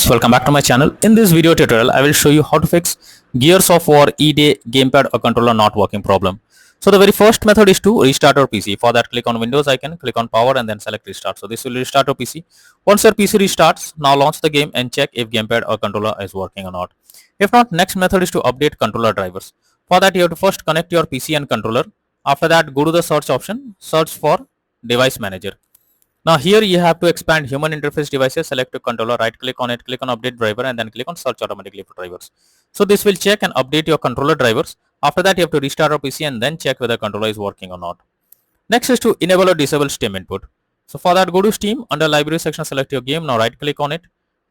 welcome back to my channel. In this video tutorial, I will show you how to fix Gears of War E-Day gamepad or controller not working problem. So the very first method is to restart your PC. For that, click on Windows icon, click on power and then select restart. So this will restart your PC. Once your PC restarts, now launch the game and check if gamepad or controller is working or not. If not, next method is to update controller drivers. For that, you have to first connect your PC and controller. After that, go to the search option, search for device manager. Now here you have to expand human interface devices, select your controller, right click on it, click on update driver and then click on search automatically for drivers. So this will check and update your controller drivers. After that you have to restart your PC and then check whether controller is working or not. Next is to enable or disable Steam input. So for that go to Steam, under library section select your game, now right click on it,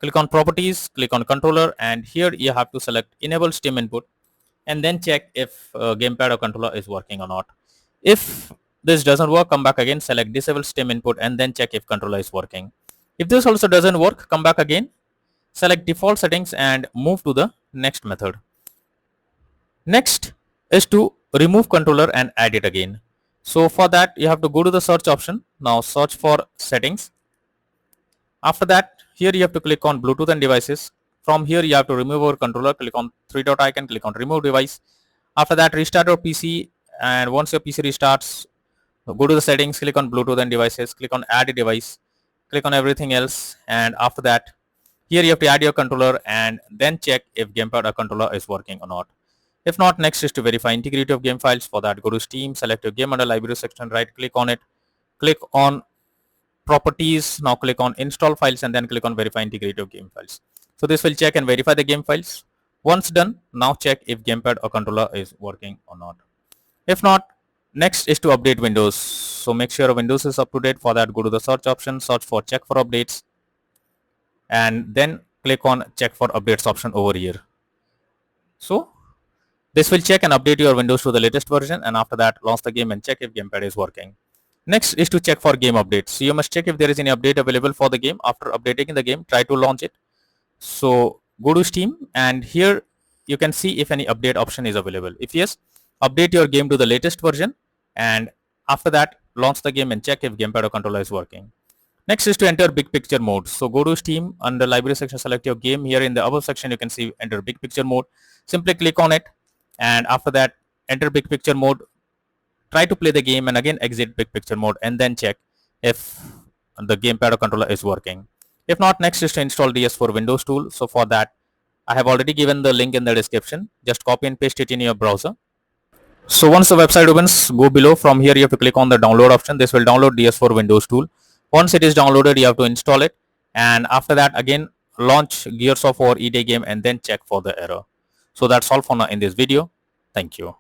click on properties, click on controller and here you have to select enable Steam input and then check if gamepad or controller is working or not. If this doesn't work, come back again, select disable Steam input and then check if controller is working. If this also doesn't work, come back again, select default settings and move to the next method. Next is to remove controller and add it again. So for that you have to go to the search option, now search for settings. After that here you have to click on Bluetooth and devices. From here you have to remove your controller, click on three dot icon, click on remove device. After that restart your PC and once your PC restarts, go to the settings, click on Bluetooth and devices, click on add a device, click on everything else and after that here you have to add your controller and then check if gamepad or controller is working or not. If not, next is to verify integrity of game files. For that go to Steam, select your game under library section, right click on it, click on properties, now click on install files and then click on verify integrity of game files. So this will check and verify the game files. Once done, now check if gamepad or controller is working or not. If not, next is to update Windows. So make sure Windows is up to date. For that go to the search option, search for check for updates and then click on check for updates option over here. So this will check and update your Windows to the latest version and after that launch the game and check if gamepad is working. Next is to check for game updates. So you must check if there is any update available for the game. After updating the game, try to launch it. So go to Steam and here you can see if any update option is available. If yes, update your game to the latest version and after that launch the game and check if gamepad or controller is working. Next is to enter big picture mode. So go to Steam, under library section select your game. Here in the above section you can see enter big picture mode. Simply click on it and after that enter big picture mode. Try to play the game and again exit big picture mode and then check if the gamepad or controller is working. If not, next is to install DS for Windows tool. So for that I have already given the link in the description. Just copy and paste it in your browser. So once the website opens, go below. From here you have to click on the download option. This will download DS for Windows tool. Once it is downloaded, you have to install it and after that again launch Gears of War E-Day game and then check for the error. So that's all for now in this video. Thank you.